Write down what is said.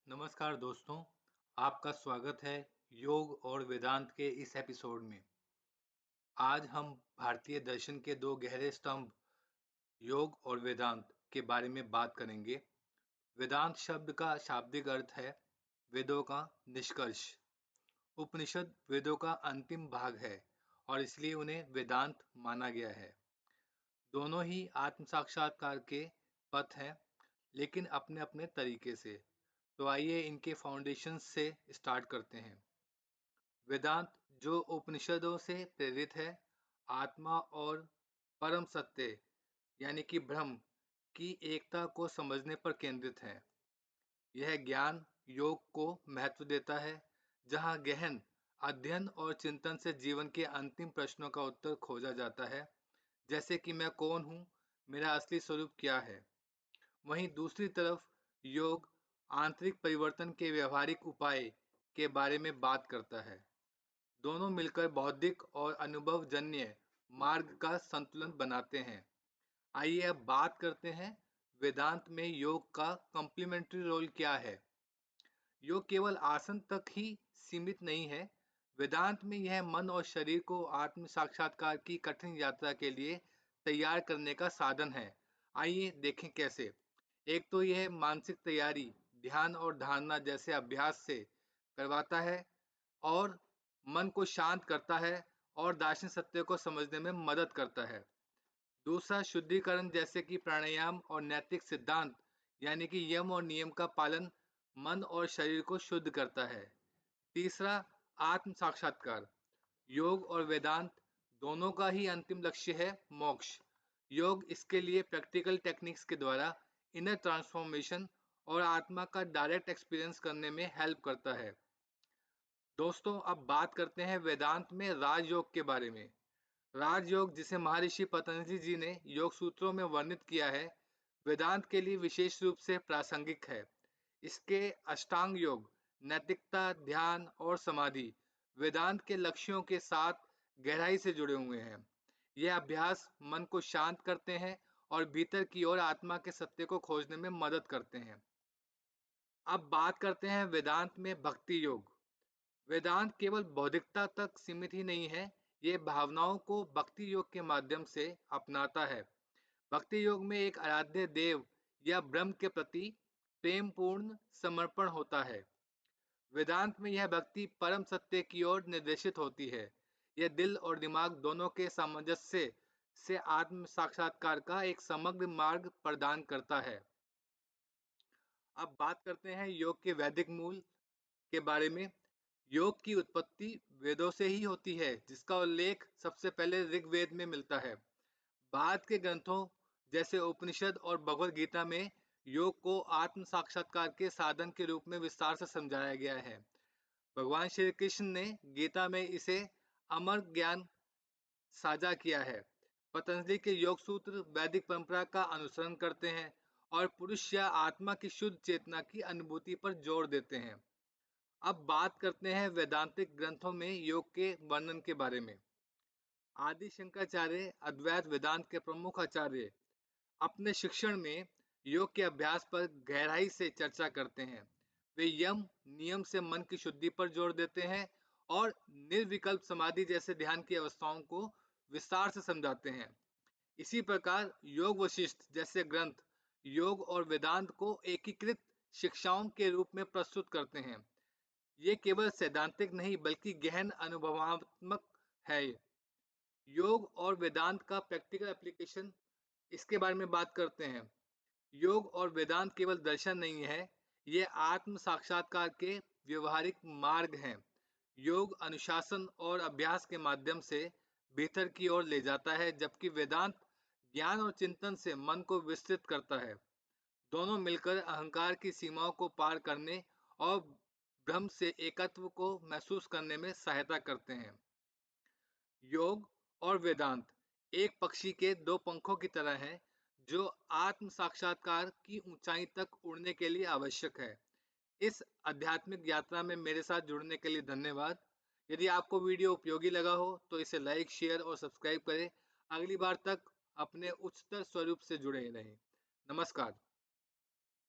नमस्कार दोस्तों, आपका स्वागत है योग और वेदांत के इस एपिसोड में। आज हम भारतीय दर्शन के दो गहरे स्तंभ योग और वेदांत के बारे में बात करेंगे। वेदांत शब्द का शाब्दिक अर्थ है वेदों का निष्कर्ष। उपनिषद वेदों का अंतिम भाग है और इसलिए उन्हें वेदांत माना गया है। दोनों ही आत्म साक्षात्कार के पथ हैं, लेकिन अपने अपने तरीके से। तो आइए इनके फाउंडेशन से स्टार्ट करते हैं। वेदांत, जो उपनिषदों से प्रेरित है, आत्मा और परम सत्य यानी कि ब्रह्म की एकता को समझने पर केंद्रित है। यह ज्ञान योग को महत्व देता है, जहाँ गहन अध्ययन और चिंतन से जीवन के अंतिम प्रश्नों का उत्तर खोजा जाता है, जैसे कि मैं कौन हूँ, मेरा असली स्वरूप क्या है। वहीं दूसरी तरफ योग आंतरिक परिवर्तन के व्यवहारिक उपाय के बारे में बात करता है। दोनों मिलकर बौद्धिक और अनुभवजन्य मार्ग का संतुलन बनाते हैं। आइए अब बात करते हैं वेदांत में योग का कॉम्प्लीमेंट्री रोल क्या है। योग केवल आसन तक ही सीमित नहीं है। वेदांत में यह मन और शरीर को आत्म साक्षात्कार की कठिन यात्रा के लिए तैयार करने का साधन है। आइए देखें कैसे। एक तो यह मानसिक तैयारी ध्यान और धारणा जैसे अभ्यास से करवाता है और मन को शांत करता है और दार्शनिक सत्य को समझने में मदद करता है। दूसरा, शुद्धिकरण जैसे कि प्राणायाम और नैतिक सिद्धांत यानी कि यम और नियम का पालन मन और शरीर को शुद्ध करता है। तीसरा, आत्म साक्षात्कार। योग और वेदांत दोनों का ही अंतिम लक्ष्य है मोक्ष। योग इसके लिए प्रैक्टिकल टेक्निक्स के द्वारा इनर ट्रांसफॉर्मेशन और आत्मा का डायरेक्ट एक्सपीरियंस करने में हेल्प करता है। दोस्तों, अब बात करते हैं वेदांत में राजयोग के बारे में। राजयोग, जिसे महर्षि पतंजलि जी ने योग सूत्रों में वर्णित किया है, वेदांत के लिए विशेष रूप से प्रासंगिक है। इसके अष्टांग योग, नैतिकता, ध्यान और समाधि वेदांत के लक्ष्यों के साथ गहराई से जुड़े हुए हैं। यह अभ्यास मन को शांत करते हैं और भीतर की ओर आत्मा के सत्य को खोजने में मदद करते हैं। अब बात करते हैं वेदांत में भक्ति योग। वेदांत केवल बौद्धिकता तक सीमित ही नहीं है, ये भावनाओं को भक्ति योग के माध्यम से अपनाता है। भक्ति योग में एक आराध्य देव या ब्रह्म के प्रति प्रेम पूर्ण समर्पण होता है। वेदांत में यह भक्ति परम सत्य की ओर निर्देशित होती है। यह दिल और दिमाग दोनों के सामंजस्य से आत्म साक्षात्कार का एक समग्र मार्ग प्रदान करता है। अब बात करते हैं योग के वैदिक मूल के बारे में। योग की उत्पत्ति वेदों से ही होती है, जिसका उल्लेख सबसे पहले ऋग्वेद में मिलता है। बाद के ग्रंथों जैसे उपनिषद और भगवद गीता में योग को आत्म साक्षात्कार के साधन के रूप में विस्तार से समझाया गया है। भगवान श्री कृष्ण ने गीता में इसे अमर ज्ञान साझा किया है। पतंजलि के योग सूत्र वैदिक परंपरा का अनुसरण करते हैं और पुरुष या आत्मा की शुद्ध चेतना की अनुभूति पर जोर देते हैं। अब बात करते हैं वैदांतिक ग्रंथों में योग के वर्णन के बारे में। आदि शंकराचार्य, अद्वैत वेदांत के प्रमुख आचार्य, अपने शिक्षण में योग के अभ्यास पर गहराई से चर्चा करते हैं। वे यम नियम से मन की शुद्धि पर जोर देते हैं और निर्विकल्प समाधि जैसे ध्यान की अवस्थाओं को विस्तार से समझाते हैं। इसी प्रकार योग वशिष्ठ जैसे ग्रंथ योग और वेदांत को एकीकृत शिक्षाओं के रूप में प्रस्तुत करते हैं। ये केवल सैद्धांतिक नहीं बल्कि गहन अनुभवात्मक है। योग और वेदांत का प्रैक्टिकल एप्लीकेशन, इसके बारे में बात करते हैं। योग और वेदांत केवल दर्शन नहीं है, ये आत्म साक्षात्कार के व्यवहारिक मार्ग हैं। योग अनुशासन और अभ्यास के माध्यम से भीतर की ओर ले जाता है, जबकि वेदांत ज्ञान और चिंतन से मन को विस्तृत करता है। दोनों मिलकर अहंकार की सीमाओं को पार करने और ब्रह्म से एकत्व को महसूस करने में सहायता करते हैं। योग और वेदांत एक पक्षी के दो पंखों की तरह हैं, जो आत्म साक्षात्कार की ऊंचाई तक उड़ने के लिए आवश्यक है। इस आध्यात्मिक यात्रा में मेरे साथ जुड़ने के लिए धन्यवाद। यदि आपको वीडियो उपयोगी लगा हो तो इसे लाइक, शेयर और सब्सक्राइब करें। अगली बार तक अपने उच्चतर स्वरूप से जुड़े रहें। नमस्कार।